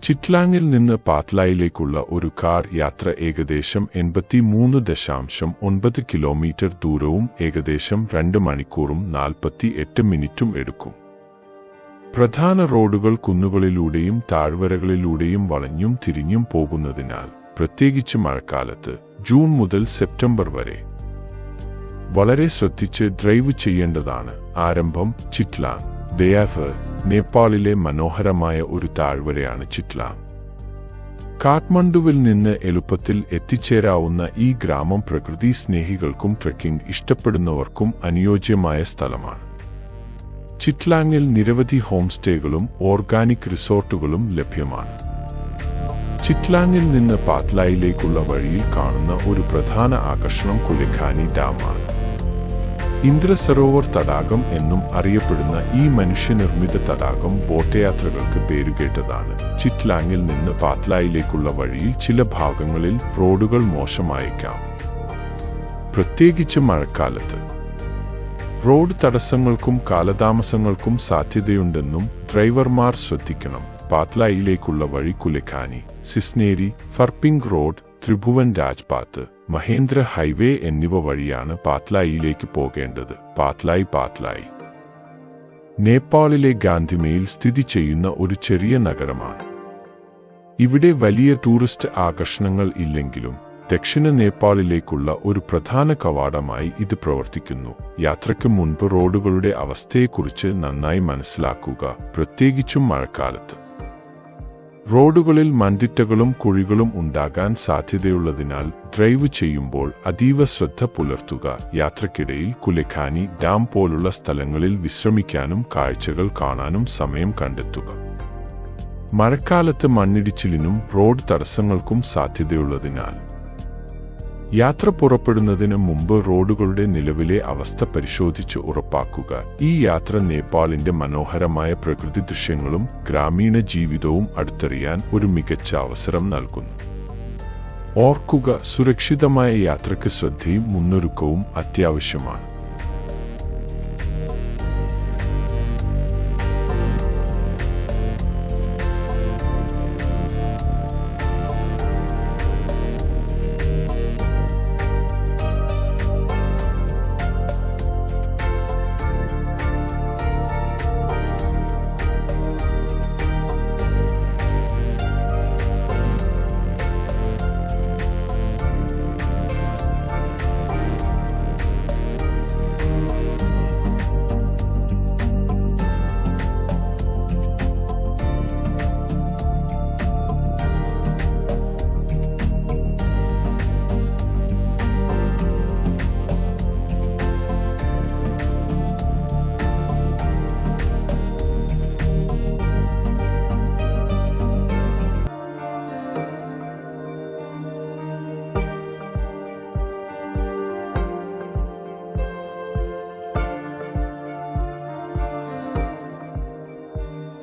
ചിറ്റ്ലാങ്ങിൽ നിന്ന് പാറ്റ്ലായിലേക്കുള്ള ഒരു കാർ യാത്ര ഏകദേശം 83.9 കിലോമീറ്റർ ദൂരവും ഏകദേശം 2 മണിക്കൂറും 48 മിനിറ്റും എടുക്കും. പ്രധാന റോഡുകൾ കുന്നുകളിലൂടെയും താഴ്വരകളിലൂടെയും വളഞ്ഞും തിരിഞ്ഞും പോകുന്നതിനാൽ, പ്രത്യേകിച്ച് മഴക്കാലത്ത് ജൂൺ മുതൽ സെപ്റ്റംബർ വരെ വളരെ ശ്രദ്ധിച്ച് ഡ്രൈവ് ചെയ്യേണ്ടതാണ്. ആരംഭം ചിറ്റ്ലാങ്. ദയാഫ് നേപ്പാളിലെ മനോഹരമായ ഒരു താഴ്വരയാണ് ചിറ്റ്ലാങ്. കാഠ്മണ്ഡുവിൽ നിന്ന് എളുപ്പത്തിൽ എത്തിച്ചേരാവുന്ന ഈ ഗ്രാമം പ്രകൃതി സ്നേഹികൾക്കും ട്രെക്കിംഗ് ഇഷ്ടപ്പെടുന്നവർക്കും അനുയോജ്യമായ സ്ഥലമാണ്. ചിറ്റ്ലാങ്ങിൽ നിരവധി ഹോം സ്റ്റേകളും ഓർഗാനിക് റിസോർട്ടുകളും ലഭ്യമാണ്. ചിറ്റ്ലാങ്ങിൽ നിന്ന് പാറ്റ്ലായിലേക്കുള്ള വഴിയിൽ കാണുന്ന ഒരു പ്രധാന ആകർഷണം കുലെഖാനി ഡാമാണ്. ഇന്ദ്രസരോവർ തടാകം എന്നും അറിയപ്പെടുന്ന ഈ മനുഷ്യനിർമ്മിത തടാകം ബോട്ട് യാത്രകൾക്ക് പേരുകേട്ടതാണ്. ചിറ്റ്ലാങ്ങിൽ നിന്ന് പാറ്റ്ലായിലേക്കുള്ള വഴിയിൽ ചില ഭാഗങ്ങളിൽ റോഡുകൾ മോശമായേക്കാം, പ്രത്യേകിച്ച് മഴക്കാലത്ത്. റോഡ് തടസ്സങ്ങൾക്കും കാലതാമസങ്ങൾക്കും സാധ്യതയുണ്ടെന്നും ഡ്രൈവർമാർ ശ്രദ്ധിക്കണം. പാറ്റ്ലായിലേക്കുള്ള വഴി കുലെഖാനി, സിസ്നേരി, ഫർപിംഗ് റോഡ്, ത്രിഭുവൻ രാജ്പാത്ത്, മഹേന്ദ്ര ഹൈവേ എന്നിവ വഴിയാണ് പാറ്റ്ലായിലേക്ക് പോകേണ്ടത്. പാറ്റ്ലായി നേപ്പാളിലെ ഗാന്ധിമയിൽ സ്ഥിതി ചെയ്യുന്ന ഒരു ചെറിയ നഗരമാണ്. ഇവിടെ വലിയ ടൂറിസ്റ്റ് ആകർഷണങ്ങൾ ഇല്ലെങ്കിലും ദക്ഷിണ നേപ്പാളിലേക്കുള്ള ഒരു പ്രധാന കവാടമായി ഇത് പ്രവർത്തിക്കുന്നു. യാത്രയ്ക്ക് മുൻപ് റോഡുകളുടെ അവസ്ഥയെക്കുറിച്ച് നന്നായി മനസ്സിലാക്കുക, പ്രത്യേകിച്ചും മഴക്കാലത്ത്. റോഡുകളിൽ മൺതിട്ടകളും കുഴികളും ഉണ്ടാകാൻ സാധ്യതയുള്ളതിനാൽ ഡ്രൈവ് ചെയ്യുമ്പോൾ അതീവ ശ്രദ്ധ പുലർത്തുക. യാത്രക്കിടയിൽ കുലെഖാനി ഡാം പോലുള്ള സ്ഥലങ്ങളിൽ വിശ്രമിക്കാനും കാഴ്ചകൾ കാണാനും സമയം കണ്ടെത്തുക. മഴക്കാലത്ത് മണ്ണിടിച്ചിലിനും റോഡ് തടസ്സങ്ങൾക്കും സാധ്യതയുള്ളതിനാൽ യാത്ര പുറപ്പെടുന്നതിന് മുമ്പ് റോഡുകളുടെ നിലവിലെ അവസ്ഥ പരിശോധിച്ച് ഉറപ്പാക്കുക. ഈ യാത്ര നേപ്പാളിന്റെ മനോഹരമായ പ്രകൃതി ദൃശ്യങ്ങളും ഗ്രാമീണ ജീവിതവും അടുത്തറിയാൻ ഒരു മികച്ച അവസരം നൽകുന്നു. ഓർക്കുക, സുരക്ഷിതമായ യാത്രയ്ക്ക് ശ്രദ്ധയും മുന്നൊരുക്കവും അത്യാവശ്യമാണ്.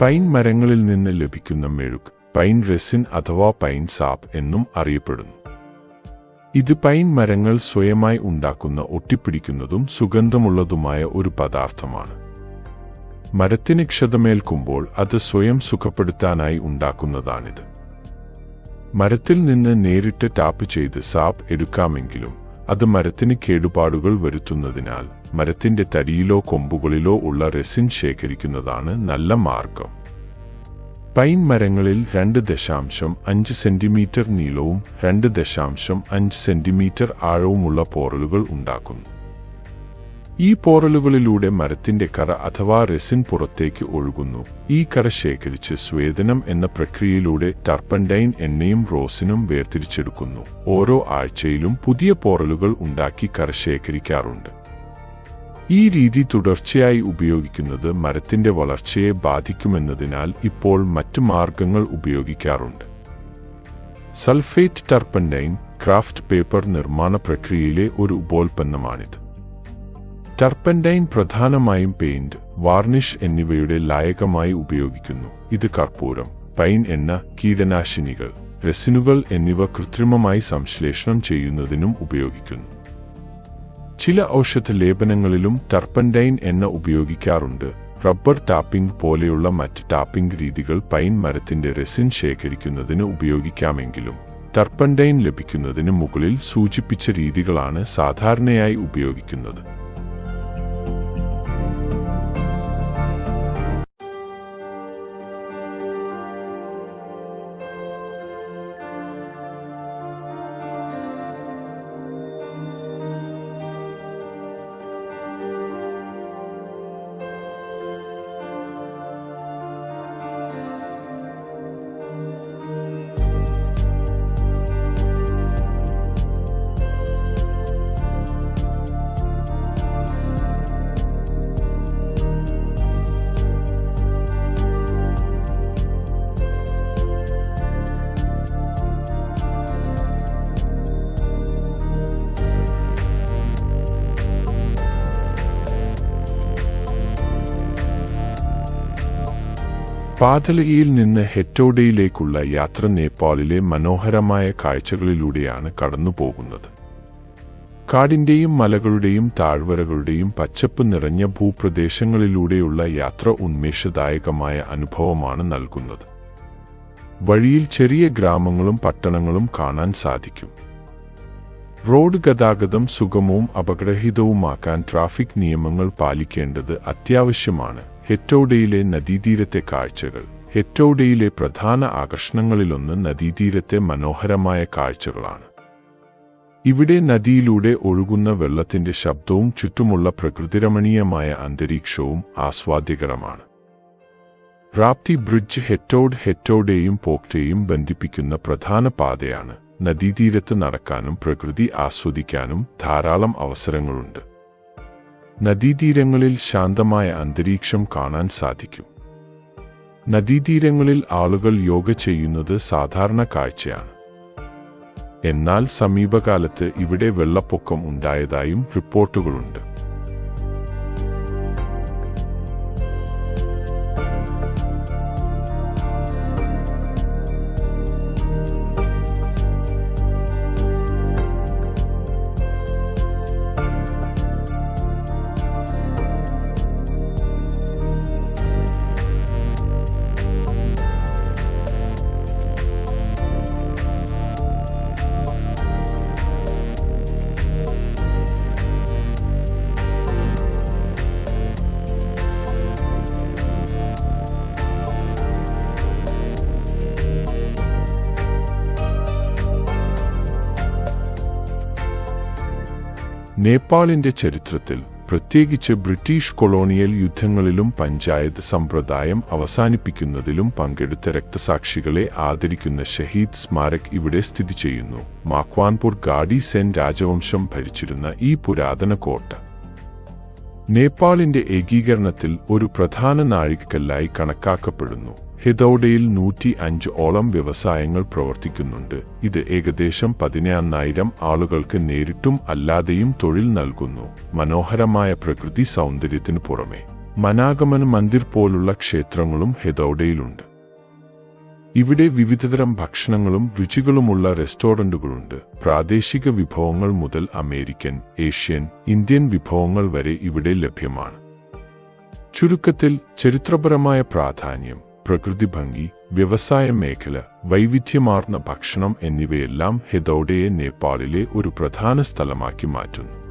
പൈൻ മരങ്ങളിൽ നിന്ന് ലഭിക്കുന്ന മെഴുക് പൈൻ റെസിൻ അഥവാ പൈൻ സാപ്പ് എന്നും അറിയപ്പെടുന്നു. ഇത് പൈൻ മരങ്ങൾ സ്വയമായി ഉണ്ടാക്കുന്ന ഒട്ടിപ്പിടിക്കുന്നതും സുഗന്ധമുള്ളതുമായ ഒരു പദാർത്ഥമാണ്. മരത്തിന് ക്ഷതമേൽക്കുമ്പോൾ അത് സ്വയം സുഖപ്പെടുത്താനായി ഉണ്ടാക്കുന്നതാണിത്. മരത്തിൽ നിന്ന് നേരിട്ട് ടാപ്പ് ചെയ്ത് സാപ്പ് എടുക്കാമെങ്കിലും അത് മരത്തിന് കേടുപാടുകൾ വരുത്തുന്നതിനാൽ മരത്തിന്റെ തടിയിലോ കൊമ്പുകളിലോ ഉള്ള റെസിൻ ശേഖരിക്കുന്നതാണ് നല്ല മാർഗം. പൈൻ മരങ്ങളിൽ 2.5 സെന്റിമീറ്റർ നീളവും 2.5 സെന്റിമീറ്റർ ആഴവുമുള്ള പോറലുകൾ ഉണ്ടാക്കുന്നു. ഈ പോറലുകളിലൂടെ മരത്തിന്റെ കറ അഥവാ റെസിൻ പുറത്തേക്ക് ഒഴുകുന്നു. ഈ കറ ശേഖരിച്ച് സ്വേദനം എന്ന പ്രക്രിയയിലൂടെ ടർപ്പൻഡൈൻ എണ്ണയും റോസിനും വേർതിരിച്ചെടുക്കുന്നു. ഓരോ ആഴ്ചയിലും പുതിയ പോറലുകൾ ഉണ്ടാക്കി കറ ശേഖരിക്കാറുണ്ട്. ഈ രീതി തുടർച്ചയായി ഉപയോഗിക്കുന്നത് മരത്തിന്റെ വളർച്ചയെ ബാധിക്കുമെന്നതിനാൽ ഇപ്പോൾ മറ്റ് മാർഗങ്ങൾ ഉപയോഗിക്കാറുണ്ട്. സൾഫേറ്റ് ടർപ്പൻഡൈൻ ക്രാഫ്റ്റ് പേപ്പർ നിർമ്മാണ പ്രക്രിയയിലെ ഒരു ഉപോൽപ്പന്നമാണിത്. ടർപ്പൻഡൈൻ പ്രധാനമായും പെയിന്റ്, വാർണിഷ് എന്നിവയുടെ ലായകമായി ഉപയോഗിക്കുന്നു. ഇത് കർപ്പൂരം, പൈൻ എണ്ണ, കീടനാശിനികൾ, റെസിനുകൾ എന്നിവ കൃത്രിമമായി സംശ്ലേഷണം ചെയ്യുന്നതിനും ഉപയോഗിക്കുന്നു. ചില ഔഷധ ലേപനങ്ങളിലും ടർപ്പൻഡൈൻ എണ്ണ ഉപയോഗിക്കാറുണ്ട്. റബ്ബർ ടാപ്പിംഗ് പോലെയുള്ള മറ്റ് ടാപ്പിംഗ് രീതികൾ പൈൻ മരത്തിന്റെ റെസിൻ ശേഖരിക്കുന്നതിന് ഉപയോഗിക്കാമെങ്കിലും ടർപ്പൻഡൈൻ ലഭിക്കുന്നതിന് മുകളിൽ സൂചിപ്പിച്ച രീതികളാണ് സാധാരണയായി ഉപയോഗിക്കുന്നത്. പാതലയിൽ നിന്ന് ഹെറ്റോഡയിലേക്കുള്ള യാത്ര നേപ്പാളിലെ മനോഹരമായ കാഴ്ചകളിലൂടെയാണ് കടന്നുപോകുന്നത്. കാടിന്റെയും മലകളുടെയും താഴ്വരകളുടെയും പച്ചപ്പ് നിറഞ്ഞ ഭൂപ്രദേശങ്ങളിലൂടെയുള്ള യാത്ര ഉന്മേഷദായകമായ അനുഭവമാണ് നൽകുന്നത്. വഴിയിൽ ചെറിയ ഗ്രാമങ്ങളും പട്ടണങ്ങളും കാണാൻ സാധിക്കും. റോഡ് ഗതാഗതം സുഗമവും അപകടരഹിതവുമാക്കാൻ ട്രാഫിക് നിയമങ്ങൾ പാലിക്കേണ്ടത് അത്യാവശ്യമാണ്. ഹെറ്റോഡയിലെ നദീതീരത്തെ കാഴ്ചകൾ. ഹെറ്റോഡയിലെ പ്രധാന ആകർഷണങ്ങളിലൊന്ന് നദീതീരത്തെ മനോഹരമായ കാഴ്ചകളാണ്. ഇവിടെ നദിയിലൂടെ ഒഴുകുന്ന വെള്ളത്തിന്റെ ശബ്ദവും ചുറ്റുമുള്ള പ്രകൃതിരമണീയമായ അന്തരീക്ഷവും ആസ്വാദ്യകരമാണ്. റാപ്തി ബ്രിഡ്ജ് ഹെറ്റോഡയെയും പോക്റ്റയെയും ബന്ധിപ്പിക്കുന്ന പ്രധാന പാതയാണ്. നദീതീരത്ത് നടക്കാനും പ്രകൃതി ആസ്വദിക്കാനും ധാരാളം അവസരങ്ങളുണ്ട്. നദീതീരങ്ങളിൽ ശാന്തമായ അന്തരീക്ഷം കാണാൻ സാധിക്കും. നദീതീരങ്ങളിൽ ആളുകൾ യോഗ ചെയ്യുന്നത് സാധാരണ കാഴ്ചയാണ്. എന്നാൽ സമീപകാലത്ത് ഇവിടെ വെള്ളപ്പൊക്കം ഉണ്ടായതായും റിപ്പോർട്ടുകളുണ്ട്. നേപ്പാളിന്റെ ചരിത്രത്തിൽ, പ്രത്യേകിച്ച് ബ്രിട്ടീഷ് കൊളോണിയൽ യുദ്ധങ്ങളിലും പഞ്ചായത്ത് സമ്പ്രദായം അവസാനിപ്പിക്കുന്നതിലും പങ്കെടുത്ത രക്തസാക്ഷികളെ ആദരിക്കുന്ന ഷഹീദ് സ്മാരക് ഇവിടെ സ്ഥിതി ചെയ്യുന്നു. മാക്വാൻപൂർ ഗാഡി സെൻ രാജവംശം ഭരിച്ചിരുന്ന ഈ പുരാതന കോട്ട നേപ്പാളിന്റെ ഏകീകരണത്തിൽ ഒരു പ്രധാന നാഴികക്കല്ലായി കണക്കാക്കപ്പെടുന്നു. ഹെറ്റോഡയിൽ 105 വ്യവസായങ്ങൾ പ്രവർത്തിക്കുന്നുണ്ട്. ഇത് ഏകദേശം 14,000 ആളുകൾക്ക് നേരിട്ടും അല്ലാതെയും തൊഴിൽ നൽകുന്നു. മനോഹരമായ പ്രകൃതി സൗന്ദര്യത്തിനു പുറമെ മനാഗമന മന്ദിർ പോലുള്ള ക്ഷേത്രങ്ങളും ഹെറ്റോഡയിലുണ്ട്. ഇവിടെ വിവിധതരം ഭക്ഷണങ്ങളും രുചികളുമുള്ള റെസ്റ്റോറന്റുകളുണ്ട്. പ്രാദേശിക വിഭവങ്ങൾ മുതൽ അമേരിക്കൻ, ഏഷ്യൻ, ഇന്ത്യൻ വിഭവങ്ങൾ വരെ ഇവിടെ ലഭ്യമാണ്. ചുരുക്കത്തിൽ, ചരിത്രപരമായ പ്രാധാന്യം, പ്രകൃതി ഭംഗി, വ്യവസായ മേഖല, വൈവിധ്യമാർന്ന ഭക്ഷണം എന്നിവയെല്ലാം ഹെറ്റോഡയെ നേപ്പാളിലെ ഒരു പ്രധാന സ്ഥലമാക്കി മാറ്റുന്നു.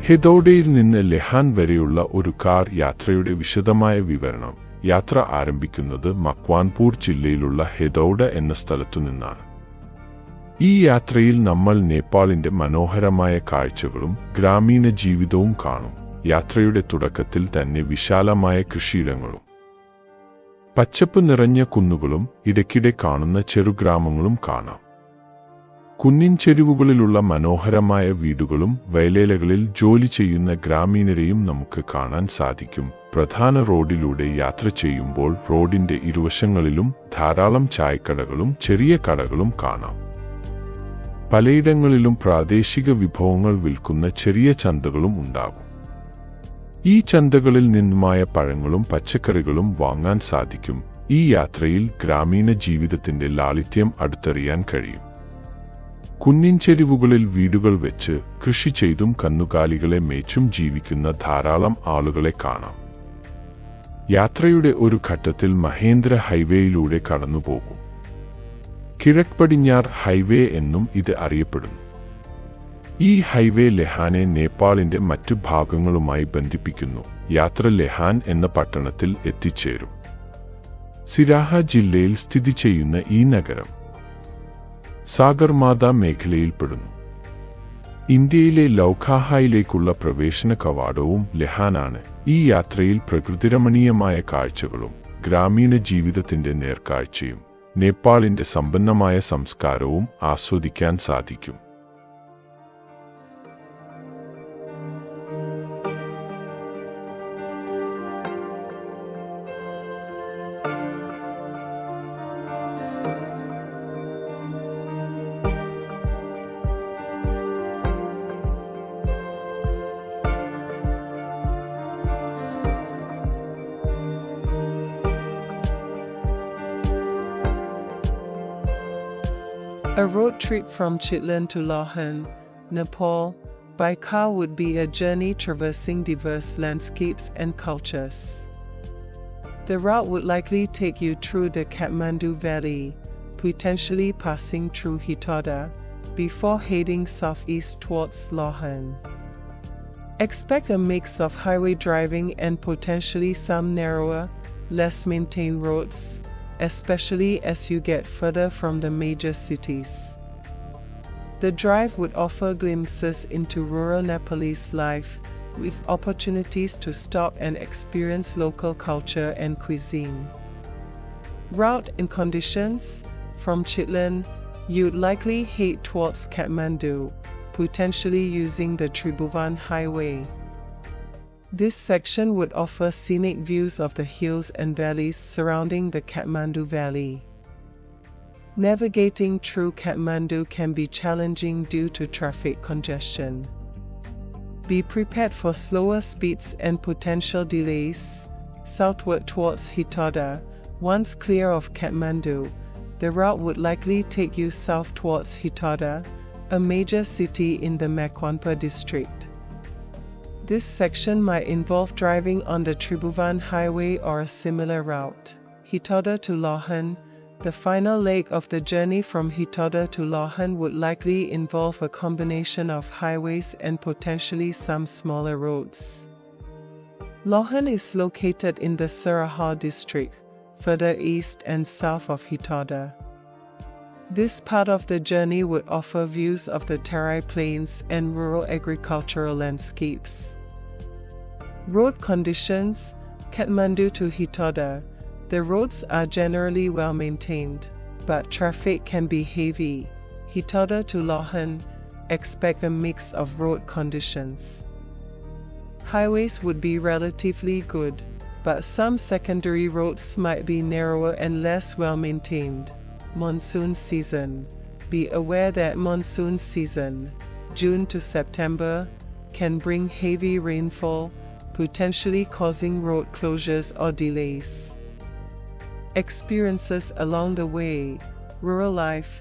ഹെദോഡയിൽ നിന്ന് ലെഹാൻ വരെയുള്ള ഒരു കാർ യാത്രയുടെ വിശദമായ വിവരണം. യാത്ര ആരംഭിക്കുന്നത് മക്വാൻപൂർ ജില്ലയിലുള്ള ഹെദോഡ എന്ന സ്ഥലത്തുനിന്നാണ്. ഈ യാത്രയിൽ നമ്മൾ നേപ്പാളിന്റെ മനോഹരമായ കാഴ്ചകളും ഗ്രാമീണ ജീവിതവും കാണും. യാത്രയുടെ തുടക്കത്തിൽ തന്നെ വിശാലമായ കൃഷിയിടങ്ങളും പച്ചപ്പ് നിറഞ്ഞ കുന്നുകളും ഇടയ്ക്കിടെ കാണുന്ന ചെറുഗ്രാമങ്ങളും കാണാം. കുന്നിൻ ചെരുവുകളിലുള്ള മനോഹരമായ വീടുകളും വയലേലകളിൽ ജോലി ചെയ്യുന്ന ഗ്രാമീണരെയും നമുക്ക് കാണാൻ സാധിക്കും. പ്രധാന റോഡിലൂടെ യാത്ര ചെയ്യുമ്പോൾ റോഡിന്റെ ഇരുവശങ്ങളിലും ധാരാളം ചായക്കടകളും ചെറിയ കടകളും കാണാം. പലയിടങ്ങളിലും പ്രാദേശിക വിഭവങ്ങൾ വിൽക്കുന്ന ചെറിയ ചന്തകളും ഉണ്ടാകും. ഈ ചന്തകളിൽ നിന്നുമായ പഴങ്ങളും പച്ചക്കറികളും വാങ്ങാൻ സാധിക്കും. ഈ യാത്രയിൽ ഗ്രാമീണ ജീവിതത്തിന്റെ ലാളിത്യം അടുത്തറിയാൻ കഴിയും. കുന്നിൻ ചെരിവുകളിൽ വീടുകൾ വെച്ച് കൃഷി ചെയ്തും കന്നുകാലികളെ മേച്ചും ജീവിക്കുന്ന ധാരാളം ആളുകളെ കാണാം. യാത്രയുടെ ഒരു ഘട്ടത്തിൽ മഹേന്ദ്ര ഹൈവേയിലൂടെ കടന്നുപോകും. കിഴക്ക് പടിഞ്ഞാർ ഹൈവേ എന്നും ഇത് അറിയപ്പെടുന്നു. ഈ ഹൈവേ ലെഹാനെ നേപ്പാളിന്റെ മറ്റു ഭാഗങ്ങളുമായി ബന്ധിപ്പിക്കുന്നു. യാത്ര ലെഹാൻ എന്ന പട്ടണത്തിൽ എത്തിച്ചേരും. സിരാഹ ജില്ലയിൽ സ്ഥിതി ചെയ്യുന്ന ഈ നഗരം സാഗർമാത മേഖലയിൽപ്പെടുന്നു. ഇന്ത്യയിലെ ലൗഖാഹായിലേക്കുള്ള പ്രവേശന കവാടവും ലെഹാനാണ്. ഈ യാത്രയിൽ പ്രകൃതിരമണീയമായ കാഴ്ചകളും ഗ്രാമീണ ജീവിതത്തിന്റെ നേർക്കാഴ്ചയും നേപ്പാളിന്റെ സമ്പന്നമായ സംസ്കാരവും ആസ്വദിക്കാൻ സാധിക്കും. A road trip from Chitlan to Lohan, Nepal, by car would be a journey traversing diverse landscapes and cultures. The route would likely take you through the Kathmandu Valley, potentially passing through Hitoda, before heading southeast towards Lohan. Expect a mix of highway driving and potentially some narrower, less maintained roads, especially as you get further from the major cities. The drive would offer glimpses into rural Nepalese life, with opportunities to stop and experience local culture and cuisine. Route and conditions: from Chitlan, you'd likely head towards Kathmandu, potentially using the Tribhuvan Highway. This section would offer scenic views of the hills and valleys surrounding the Kathmandu Valley. Navigating through Kathmandu can be challenging due to traffic congestion. Be prepared for slower speeds and potential delays. Southward towards Hitoda, once clear of Kathmandu, the route would likely take you south towards Hitoda, a major city in the Makwanpa district. This section might involve driving on the Tribhuvan Highway or a similar route. Hitoda to Lohan. The final leg of the journey from Hitoda to Lohan would likely involve a combination of highways and potentially some smaller roads. Lohan is located in the Saraha district, further east and south of Hitoda. This part of the journey would offer views of the Tarai Plains and rural agricultural landscapes. Road conditions: Kathmandu to Hitoda. The roads are generally well maintained, but traffic can be heavy. Hitoda to Lohan, expect a mix of road conditions. Highways would be relatively good, but some secondary roads might be narrower and less well maintained. Monsoon season: be aware that monsoon season, June to September, can bring heavy rainfall, potentially causing road closures or delays. Experiences along the way: rural life.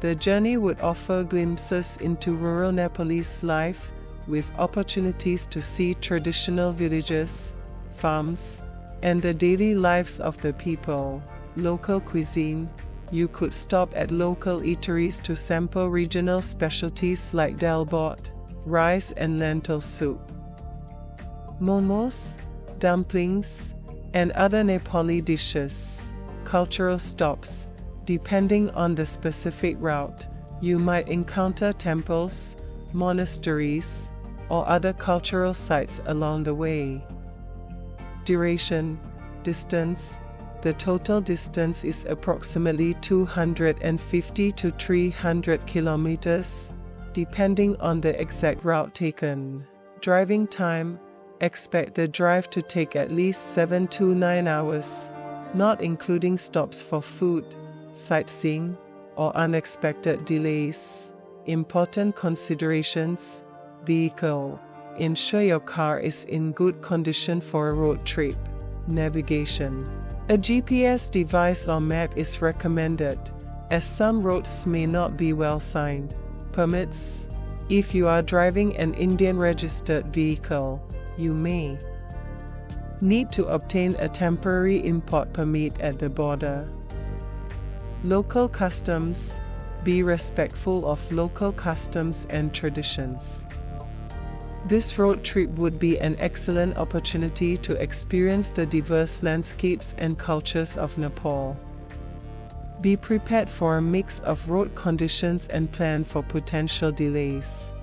The journey would offer glimpses into rural Nepalese life, with opportunities to see traditional villages, farms, and the daily lives of the people. Local cuisine: you could stop at local eateries to sample regional specialties like dalbot, rice and lentil soup. Momos, dumplings, and other Nepali dishes. Cultural stops. Depending on the specific route, you might encounter temples, monasteries, or other cultural sites along the way. Duration, distance. The total distance is approximately 250 to 300 kilometers, depending on the exact route taken. Driving time. Expect the drive to take at least 7 to 9 hours, not including stops for food, sightseeing, or unexpected delays. Important considerations. Vehicle. Ensure your car is in good condition for a road trip. Navigation. A GPS device or map is recommended, as some roads may not be well signed. Permits. If you are driving an Indian registered vehicle, you may need to obtain a temporary import permit at the border. Local customs. Be respectful of local customs and traditions. This road trip would be an excellent opportunity to experience the diverse landscapes and cultures of Nepal. Be prepared for a mix of road conditions and plan for potential delays.